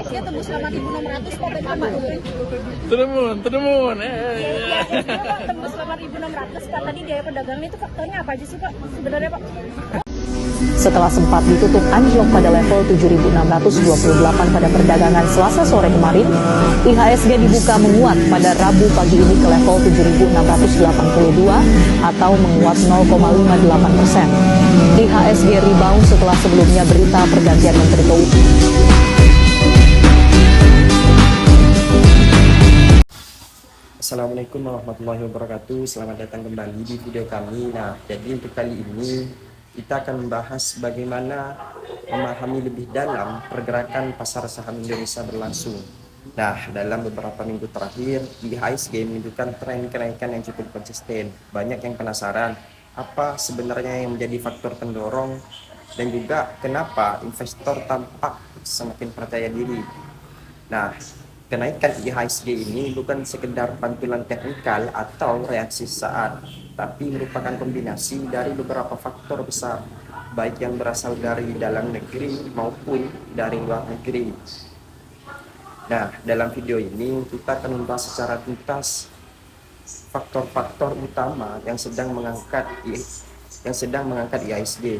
IHSG tembus 8.600 Pak tadi Pak. Tenemun. IHSG Pak tembus 8.600 Pak. Tadi gaya perdagangan itu faktornya apa aja sih Pak sebenarnya Pak? Setelah sempat ditutup anjlok pada level 7.628 pada perdagangan Selasa sore kemarin, IHSG dibuka menguat pada Rabu pagi ini ke level 7.682 atau menguat 0,58%. IHSG rebound setelah sebelumnya berita pergantian Menteri Keuangan. Assalamualaikum warahmatullahi wabarakatuh. Selamat datang kembali di video kami. Nah, jadi untuk kali ini kita akan membahas bagaimana memahami lebih dalam pergerakan pasar saham Indonesia berlangsung. Nah, dalam beberapa minggu terakhir, IHSG menunjukkan tren kenaikan yang cukup konsisten. Banyak yang penasaran apa sebenarnya yang menjadi faktor pendorong dan juga kenapa investor tampak semakin percaya diri. Nah, kenaikan IHSG ini bukan sekedar pantulan teknikal atau reaksi saat, tapi merupakan kombinasi dari beberapa faktor besar, baik yang berasal dari dalam negeri maupun dari luar negeri. Nah, dalam video ini kita akan membahas secara tuntas faktor-faktor utama yang sedang mengangkat IHSG.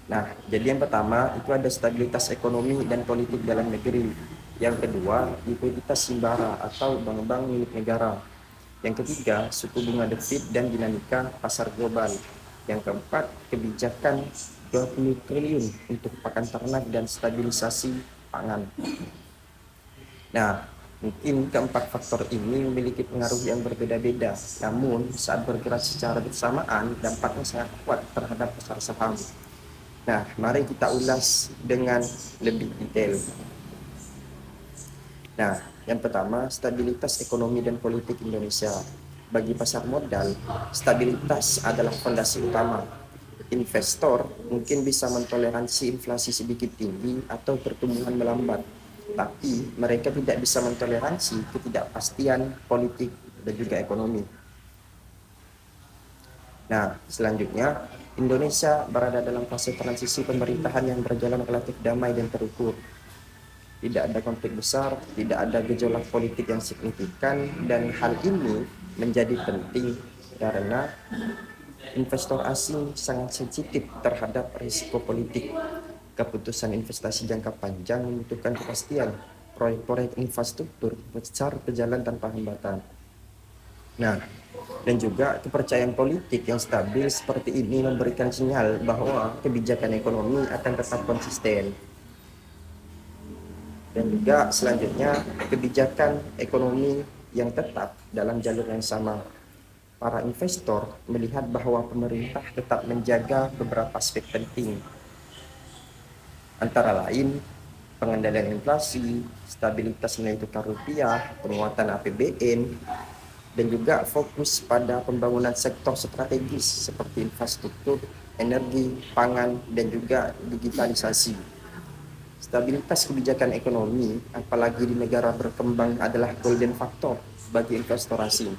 Nah, jadi yang pertama itu ada stabilitas ekonomi dan politik dalam negeri. Yang kedua, likuiditas himbara atau bank-bank milik negara. Yang ketiga, suku bunga The Fed dan dinamika pasar global. Yang keempat, kebijakan 20 triliun untuk pakan ternak dan stabilisasi pangan. Nah, mungkin keempat faktor ini memiliki pengaruh yang berbeda-beda, namun saat bergerak secara bersamaan dampaknya sangat kuat terhadap pasar saham. Nah, mari kita ulas dengan lebih detail. Nah, yang pertama, stabilitas ekonomi dan politik Indonesia. Bagi pasar modal, stabilitas adalah fondasi utama. Investor mungkin bisa mentoleransi inflasi sedikit tinggi atau pertumbuhan melambat, tapi mereka tidak bisa mentoleransi ketidakpastian politik dan juga ekonomi. Nah, selanjutnya, Indonesia berada dalam fase transisi pemerintahan yang berjalan relatif damai dan terukur. Tidak ada konflik besar, tidak ada gejolak politik yang signifikan, dan hal ini menjadi penting karena investor asing sangat sensitif terhadap risiko politik. Keputusan investasi jangka panjang membutuhkan kepastian. Proyek-proyek infrastruktur besar berjalan tanpa hambatan. Nah, dan juga kepercayaan politik yang stabil seperti ini memberikan sinyal bahwa kebijakan ekonomi akan tetap konsisten. Dan juga selanjutnya kebijakan ekonomi yang tetap dalam jalur yang sama. Para investor melihat bahwa pemerintah tetap menjaga beberapa aspek penting, antara lain pengendalian inflasi, stabilitas nilai tukar rupiah, penguatan APBN, dan juga fokus pada pembangunan sektor strategis seperti infrastruktur, energi, pangan, dan juga digitalisasi. Stabilitas kebijakan ekonomi, apalagi di negara berkembang, adalah golden factor bagi investor asing.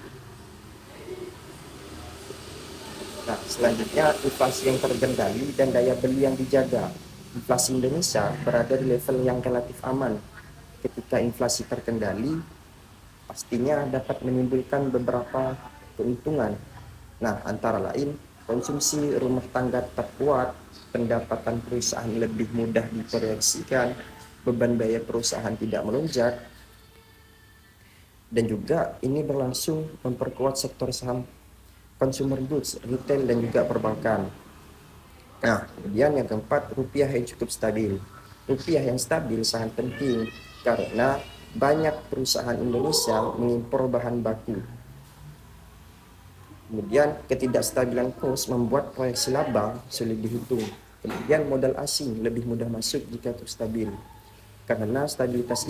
Nah, selanjutnya inflasi yang terkendali dan daya beli yang dijaga. Inflasi Indonesia berada di level yang relatif aman. Ketika inflasi terkendali, pastinya dapat menimbulkan beberapa keuntungan. Nah, antara lain konsumsi rumah tangga tetap kuat, pendapatan perusahaan lebih mudah diproyeksikan, beban biaya perusahaan tidak melonjak, dan juga ini berlangsung memperkuat sektor saham consumer goods, retail, dan juga perbankan. Nah, kemudian yang keempat, rupiah yang cukup stabil. Rupiah yang stabil sangat penting karena banyak perusahaan Indonesia mengimpor bahan baku. Kemudian ketidakstabilan kurs membuat proyeksi laba sulit dihitung. Kemudian modal asing lebih mudah masuk jika itu stabil. Karena stabilitas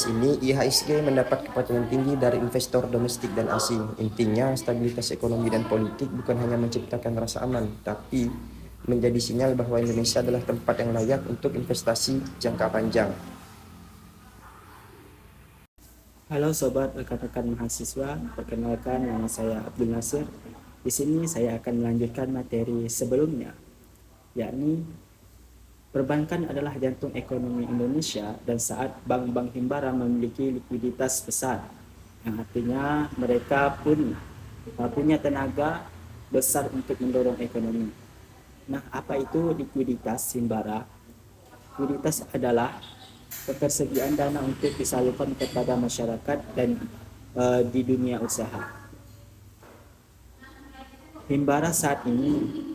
ini IHSG mendapat kepercayaan tinggi dari investor domestik dan asing. Intinya, stabilitas ekonomi dan politik bukan hanya menciptakan rasa aman, tapi menjadi sinyal bahwa Indonesia adalah tempat yang layak untuk investasi jangka panjang. Halo sobat rekan-rekan mahasiswa, perkenalkan nama saya Abdul Nasir. Di sini saya akan melanjutkan materi sebelumnya, yakni Perbankan adalah jantung ekonomi Indonesia dan saat bank-bank himbara memiliki likuiditas besar, yang artinya mereka pun punya tenaga besar untuk mendorong ekonomi. Nah, apa itu likuiditas himbara? Likuiditas adalah ketersediaan dana untuk disalurkan kepada masyarakat dan di dunia usaha. Himbara saat ini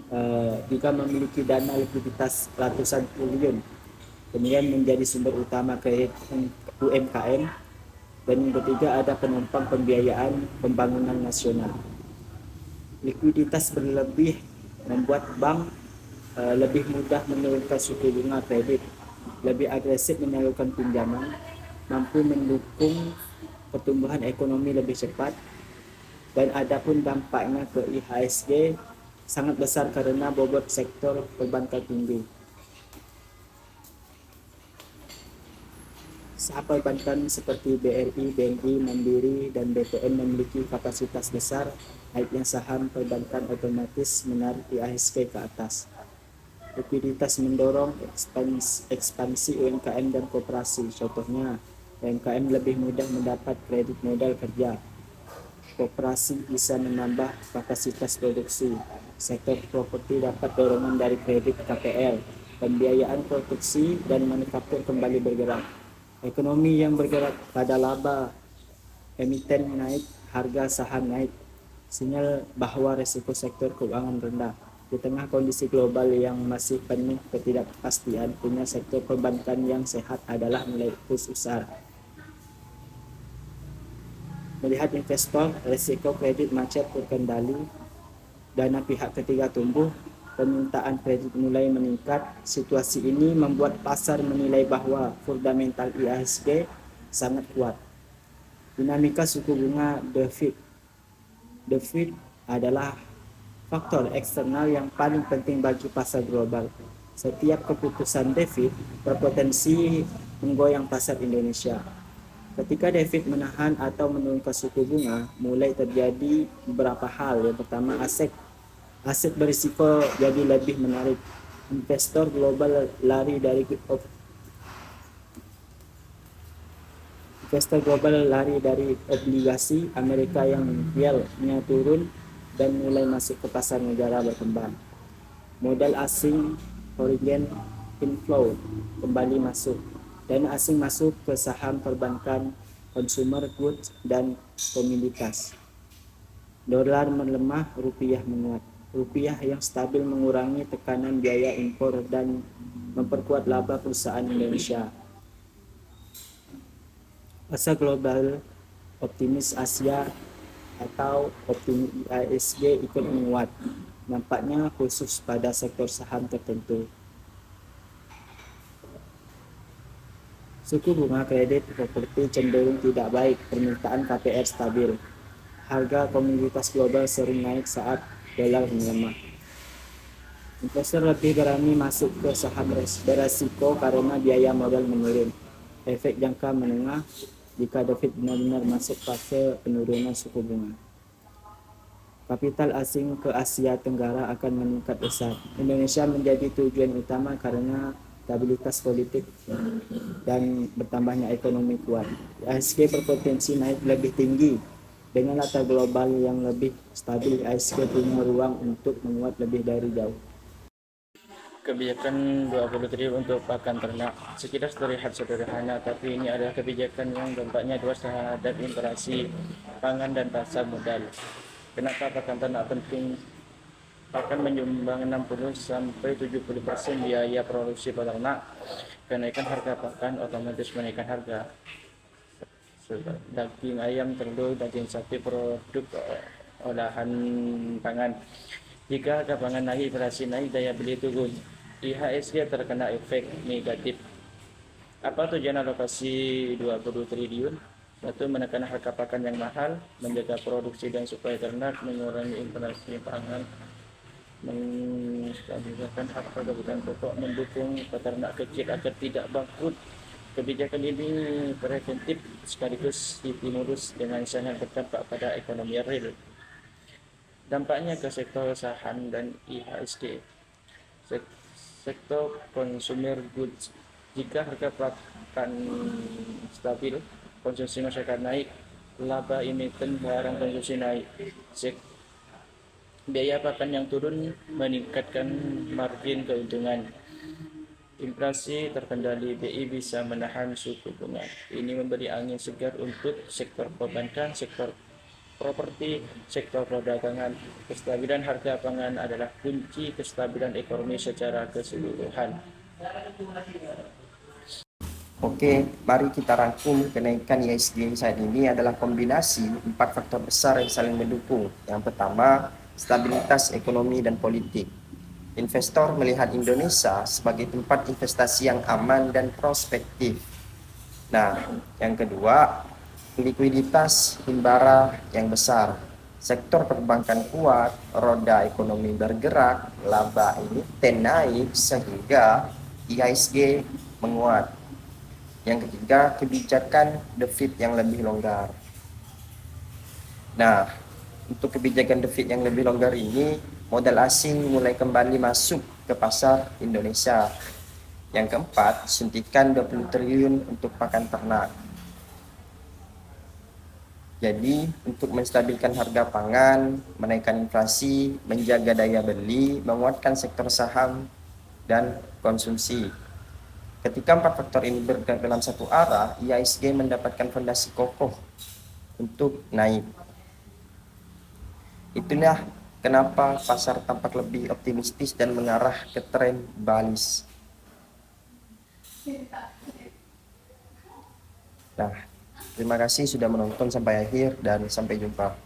juga memiliki dana likuiditas ratusan triliun, kemudian menjadi sumber utama kredit UMKM, dan yang ketiga ada penopang pembiayaan pembangunan nasional. Likuiditas berlebih membuat bank lebih mudah menurunkan suku bunga kredit, lebih agresif menyalurkan pinjaman, mampu mendukung pertumbuhan ekonomi lebih cepat, dan adapun dampaknya ke IHSG sangat besar karena bobot sektor perbankan tinggi. Saham perbankan seperti BRI, BNI, Mandiri, dan BTN memiliki kapasitas besar, naiknya saham perbankan otomatis menarik IHSG ke atas. Likuiditas mendorong ekspansi UMKM dan koperasi. Contohnya, UMKM lebih mudah mendapat kredit modal kerja. Koperasi bisa menambah kapasitas produksi. Sektor properti dapat dorongan dari kredit KPR. Pembiayaan produksi dan manufaktur kembali bergerak. Ekonomi yang bergerak pada laba, emiten naik, harga saham naik. Sinyal bahwa resiko sektor keuangan rendah. Di tengah kondisi global yang masih penuh ketidakpastian, punya sektor perbankan yang sehat adalah nilai plus besar. Melihat investor, risiko kredit macet terkendali, dana pihak ketiga tumbuh, permintaan kredit mulai meningkat. Situasi ini membuat pasar menilai bahwa fundamental IHSG sangat kuat. Dinamika suku bunga The Fed adalah faktor eksternal yang paling penting bagi pasar global. Setiap keputusan The Fed berpotensi menggoyang pasar Indonesia. Ketika The Fed menahan atau menurunkan suku bunga, mulai terjadi beberapa hal. Yang pertama, aset berisiko jadi lebih menarik. Investor global lari dari obligasi Amerika yang yield-nya turun dan mulai masuk ke pasar negara berkembang. Modal asing foreign inflow kembali masuk. Dana asing masuk ke saham perbankan, consumer goods, dan komoditas. Dolar melemah, rupiah menguat. Rupiah yang stabil mengurangi tekanan biaya impor dan memperkuat laba perusahaan Indonesia. Pasar global optimis Asia atau optimis IHSG ikut menguat, nampaknya khusus pada sektor saham tertentu. Suku bunga kredit properti cenderung tidak baik, permintaan KPR stabil. Harga komoditas global sering naik saat dolar melemah. Investor lebih berani masuk ke saham beresiko karena biaya modal menurun. Efek jangka menengah jika The Fed benar-benar masuk fase penurunan suku bunga. Kapital asing ke Asia Tenggara akan meningkat pesat. Indonesia menjadi tujuan utama karena stabilitas politik dan bertambahnya ekonomi kuat. IHSG berpotensi naik lebih tinggi. Dengan latar global yang lebih stabil, IHSG punya ruang untuk menguat lebih dari jauh. Kebijakan 20 triliun untuk pakan ternak sekitar terlihat sederhana, tapi ini adalah kebijakan yang dampaknya luas terhadap inflasi pangan dan pasar modal. Kenapa pakan ternak penting? Pakan menyumbang 60-70% biaya produksi peternak. Kenaikan harga pakan otomatis menaikkan harga daging ayam, telur, daging sapi, produk olahan pangan. Jika harga pangan naik, inflasi naik, daya beli turun. IHSG terkena efek negatif. Apa tujuan alokasi 20 triliun? Satu, menekan harga pakan yang mahal, menjaga produksi dan suplai ternak, mengurangi inflasi pangan, menstabilkan harga kebutuhan pokok, mendukung peternak kecil agar tidak bangkrut. Kebijakan ini preventif sekaligus stimulus dengan sangat berdampak pada ekonomi real. Dampaknya ke sektor saham dan IHSG. sektor consumer goods. Jika harga pakan stabil, konsumsi masyarakat naik, laba emiten barang konsumsi naik. Biaya pakan yang turun meningkatkan margin keuntungan. Inflasi terkendali, BI bisa menahan suku bunga. Ini memberi angin segar untuk sektor perbankan, sektor properti, sektor perdagangan. Kestabilan harga pangan adalah kunci kestabilan ekonomi secara keseluruhan. Oke, mari kita rangkum kenaikan IHSG saat ini adalah kombinasi 4 faktor besar yang saling mendukung. Yang pertama, stabilitas ekonomi dan politik. Investor melihat Indonesia sebagai tempat investasi yang aman dan prospektif. Nah, yang kedua, likuiditas himbara yang besar. Sektor perbankan kuat, roda ekonomi bergerak, laba emiten naik sehingga IHSG menguat. Yang ketiga, kebijakan The Fed yang lebih longgar. Nah, untuk kebijakan The Fed yang lebih longgar ini, modal asing mulai kembali masuk ke pasar Indonesia. Yang keempat, suntikan 20 triliun untuk pakan ternak. Jadi, untuk menstabilkan harga pangan, menaikkan inflasi, menjaga daya beli, menguatkan sektor saham dan konsumsi. Ketika 4 faktor ini bergerak dalam satu arah, IHSG mendapatkan fondasi kokoh untuk naik. Itulah kenapa pasar tampak lebih optimistis dan mengarah ke tren bullish. Nah, terima kasih sudah menonton sampai akhir dan sampai jumpa.